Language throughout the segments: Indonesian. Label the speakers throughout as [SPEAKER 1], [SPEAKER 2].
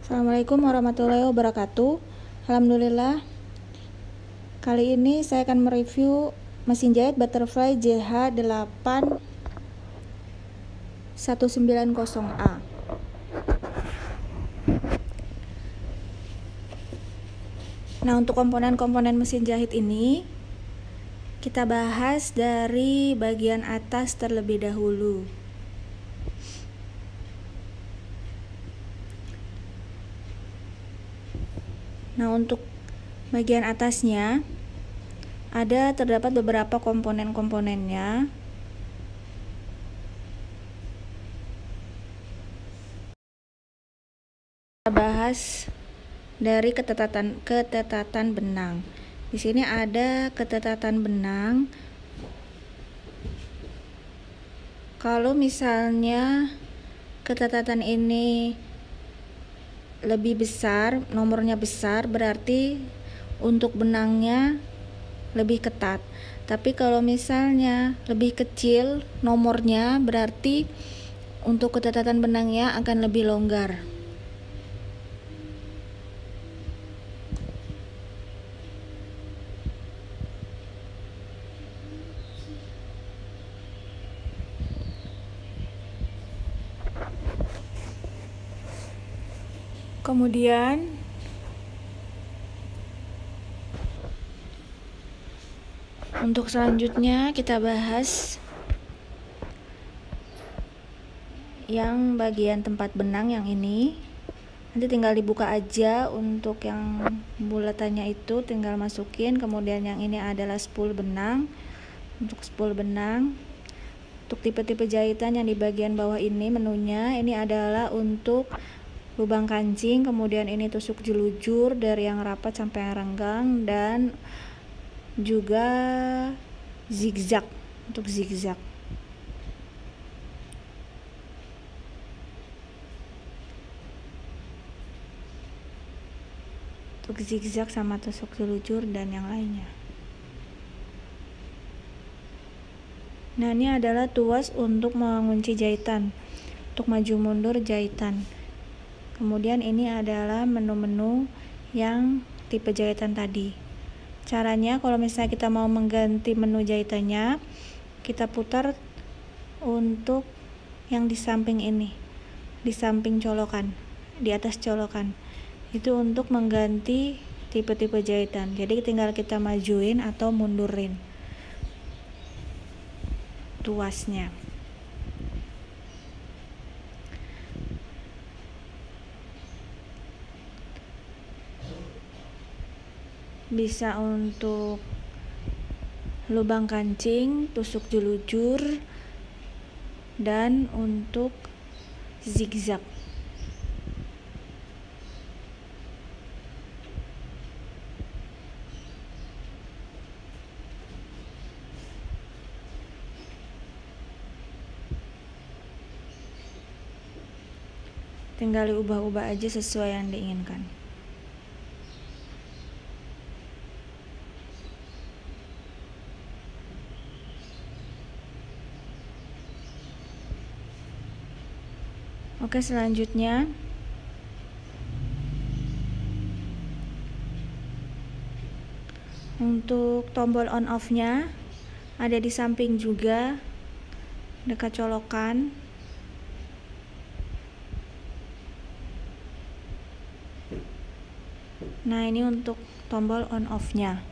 [SPEAKER 1] Assalamualaikum warahmatullahi wabarakatuh. Alhamdulillah, kali ini saya akan mereview mesin jahit Butterfly JH8 190A. Nah, untuk komponen-komponen mesin jahit ini kita bahas dari bagian atas terlebih dahulu. Nah, untuk bagian atasnya terdapat beberapa komponen-komponennya. Kita bahas dari ketetatan benang. Di sini ada ketetatan benang. Kalau misalnya ketetatan ini lebih besar, nomornya besar, berarti untuk benangnya lebih ketat. Tapi kalau misalnya lebih kecil nomornya, berarti untuk ketetatan benangnya akan lebih longgar. Kemudian untuk selanjutnya kita bahas yang bagian tempat benang yang ini. Nanti tinggal dibuka aja. Untuk yang bulatannya itu tinggal masukin. Kemudian yang ini adalah spool benang. Untuk spool benang, untuk tipe-tipe jahitan yang di bagian bawah ini menunya, ini adalah untuk lubang kancing. Kemudian ini tusuk jelujur dari yang rapat sampai yang renggang, dan juga zigzag untuk zigzag. Untuk zigzag sama tusuk jelujur dan yang lainnya. Nah, ini adalah tuas untuk mengunci jahitan, untuk maju mundur jahitan. Kemudian ini adalah menu-menu yang tipe jahitan tadi. Caranya, kalau misalnya kita mau mengganti menu jahitannya, kita putar untuk yang di samping ini, di samping colokan, di atas colokan. Itu untuk mengganti tipe-tipe jahitan. Jadi tinggal kita majuin atau mundurin tuasnya. Bisa untuk lubang kancing, tusuk jelujur, dan untuk zigzag. Tinggal diubah-ubah aja sesuai yang diinginkan. Oke, selanjutnya untuk tombol on off-nya ada di samping juga, dekat colokan. Nah, ini untuk tombol on off-nya.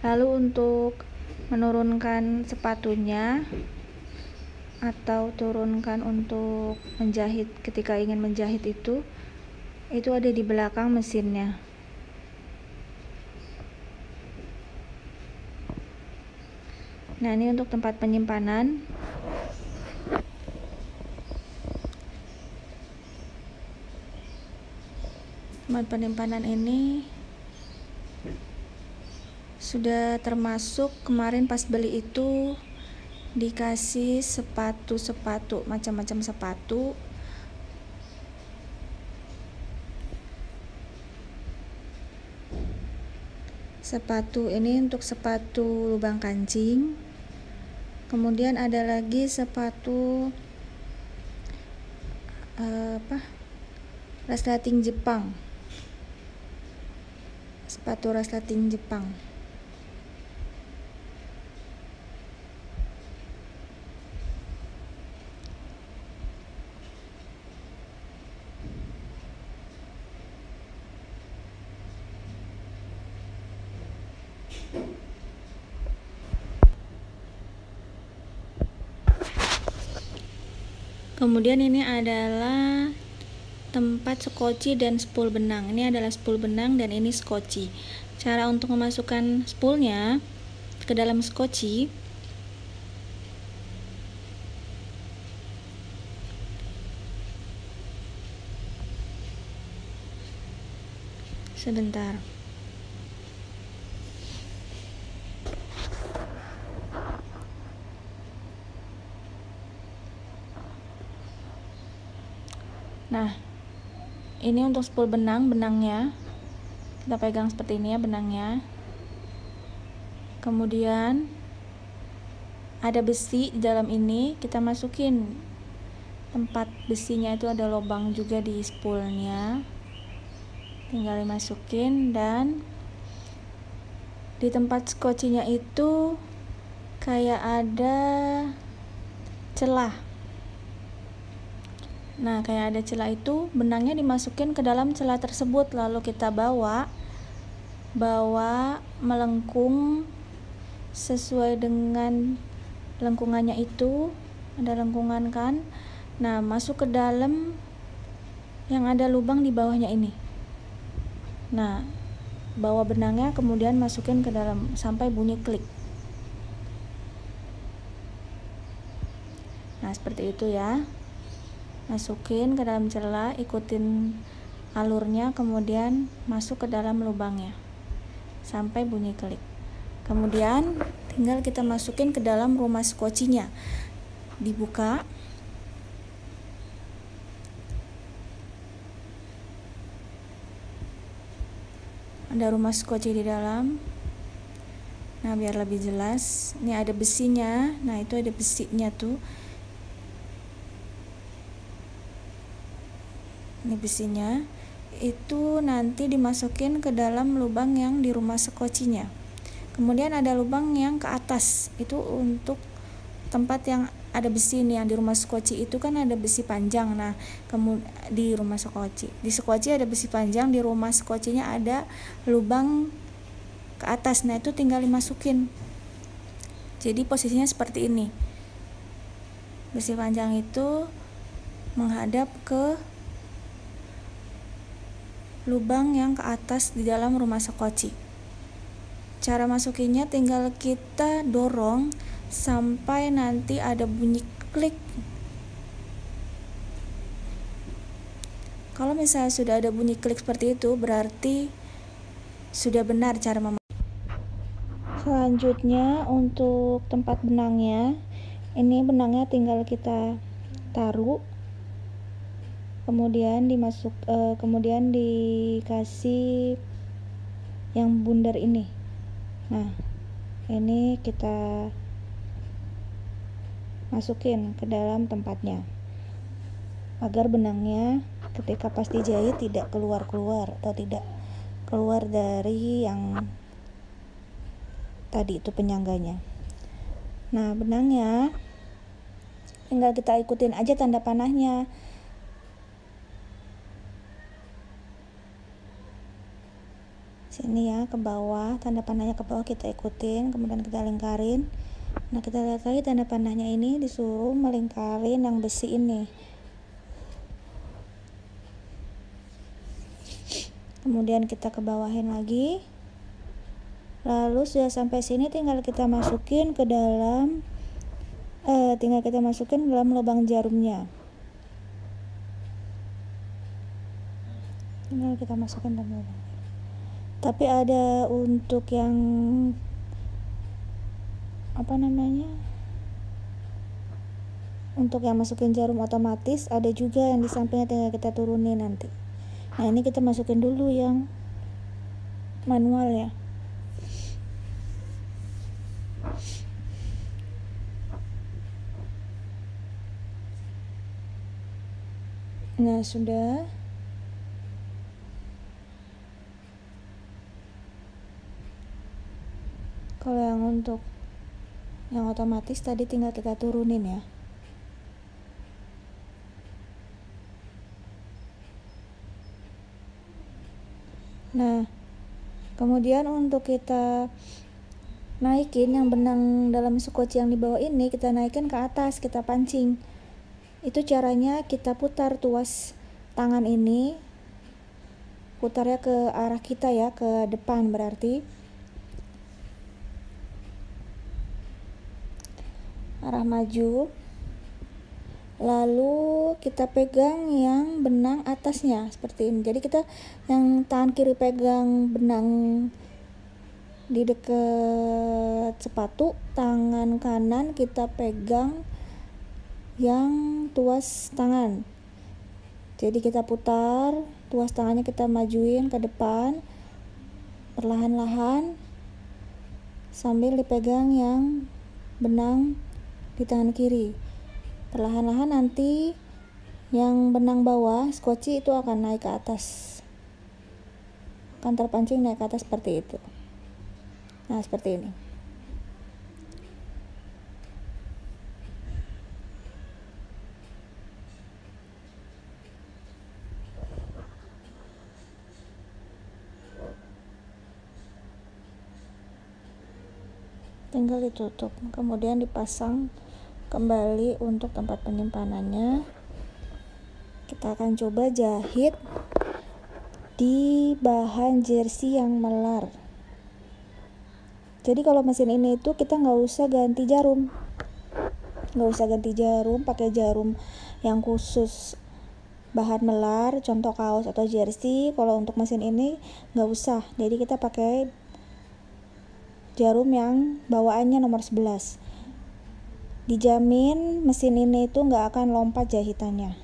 [SPEAKER 1] Lalu untuk menurunkan sepatunya atau turunkan untuk menjahit, ketika ingin menjahit itu ada di belakang mesinnya. Nah, ini untuk tempat penyimpanan. Tempat penyimpanan ini sudah termasuk kemarin pas beli itu dikasih sepatu, macam-macam sepatu. Sepatu ini untuk sepatu lubang kancing, Kemudian ada lagi sepatu resleting Jepang. Sepatu resleting Jepang. Kemudian ini adalah tempat skoci dan spool benang. Ini adalah spool benang dan ini skoci. Cara untuk memasukkan spoolnya ke dalam skoci, sebentar. Nah, ini untuk spool benangnya kita pegang seperti ini ya, benangnya. Kemudian ada besi di dalam ini, kita masukin. Tempat besinya itu ada lubang juga di spoolnya, tinggal dimasukin. Dan di tempat skocinya itu kayak ada celah. Nah, kayak ada celah itu, benangnya dimasukin ke dalam celah tersebut, lalu kita bawa melengkung sesuai dengan lengkungannya itu. Ada lengkungan kan? Nah, masuk ke dalam yang ada lubang di bawahnya ini. Nah, bawa benangnya kemudian masukin ke dalam sampai bunyi klik. Nah, seperti itu ya. Masukin ke dalam celah, ikutin alurnya, kemudian masuk ke dalam lubangnya sampai bunyi klik. Kemudian tinggal kita masukin ke dalam rumah skocinya. Dibuka. Ada rumah skoci di dalam. Nah, biar lebih jelas, ini ada besinya. Nah, itu ada besinya tuh. Ini besinya itu nanti dimasukin ke dalam lubang yang di rumah skocinya. Kemudian ada lubang yang ke atas, itu untuk tempat yang ada besi nih. Yang di rumah skoci itu kan ada besi panjang. Nah, di rumah skoci, di skoci ada besi panjang, di rumah skocinya ada lubang ke atas. Nah, itu tinggal dimasukin. Jadi posisinya seperti ini. Besi panjang itu menghadap ke lubang yang ke atas di dalam rumah skoci. Cara masukinnya tinggal kita dorong sampai nanti ada bunyi klik. Kalau misalnya sudah ada bunyi klik seperti itu, berarti sudah benar cara memasukkan. Selanjutnya untuk tempat benangnya, ini benangnya tinggal kita taruh, kemudian kemudian dikasih yang bundar ini. Nah, ini kita masukin ke dalam tempatnya agar benangnya ketika pas dijahit tidak keluar atau tidak keluar dari yang tadi itu penyangganya. Nah, benangnya tinggal kita ikutin aja tanda panahnya. Sini ya, ke bawah, tanda panahnya ke bawah kita ikutin, kemudian kita lingkarin. Nah, kita lihat lagi tanda panahnya ini disuruh melingkarin yang besi ini. Kemudian kita ke bawahin lagi. Lalu sudah sampai sini tinggal kita masukin ke dalam lubang jarumnya. Tinggal kita masukin dalam lubang. Tapi ada untuk yang untuk yang masukin jarum otomatis, ada juga yang di sampingnya tinggal kita turunin nanti. Nah, ini kita masukin dulu yang manual ya. Nah, sudah. Kalau yang untuk yang otomatis tadi tinggal kita turunin ya. Nah, kemudian untuk kita naikin yang benang dalam skoci yang di bawah ini, kita naikin ke atas, kita pancing. Itu caranya kita putar tuas tangan ini, putarnya ke arah kita ya, ke depan berarti. Arah maju. Lalu kita pegang yang benang atasnya seperti ini. Jadi kita yang tangan kiri pegang benang di dekat sepatu, tangan kanan kita pegang yang tuas tangan. Jadi kita putar, tuas tangannya kita majuin ke depan perlahan-lahan sambil dipegang yang benang di tangan kiri. Perlahan-lahan nanti yang benang bawah skoci itu akan naik ke atas, akan terpancing naik ke atas seperti itu. Nah, seperti ini. Tinggal ditutup, kemudian dipasang kembali untuk tempat penyimpanannya. Kita akan coba jahit di bahan jersey yang melar. Jadi kalau mesin ini itu kita nggak usah ganti jarum, pakai jarum yang khusus bahan melar, contoh kaos atau jersey. Kalau untuk mesin ini nggak usah, jadi kita pakai jarum yang bawaannya nomor 11. Dijamin mesin ini itu nggak akan lompat jahitannya.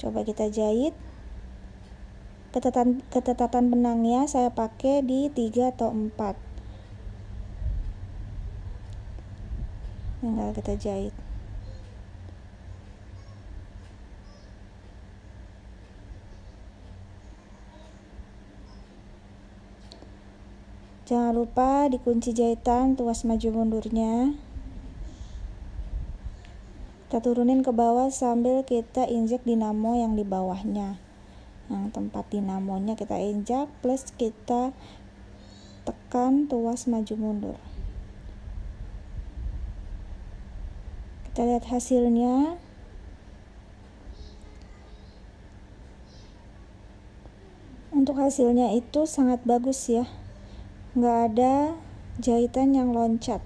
[SPEAKER 1] Coba kita jahit. Ketetatan benangnya saya pakai di 3 atau 4. Tinggal kita jahit. Jangan lupa dikunci jahitan tuas maju mundurnya. Kita turunin ke bawah sambil kita injek dinamo yang di bawahnya. Yang tempat dinamonya kita injak plus kita tekan tuas maju mundur. Kita lihat hasilnya. Untuk hasilnya itu sangat bagus ya, nggak ada jahitan yang loncat.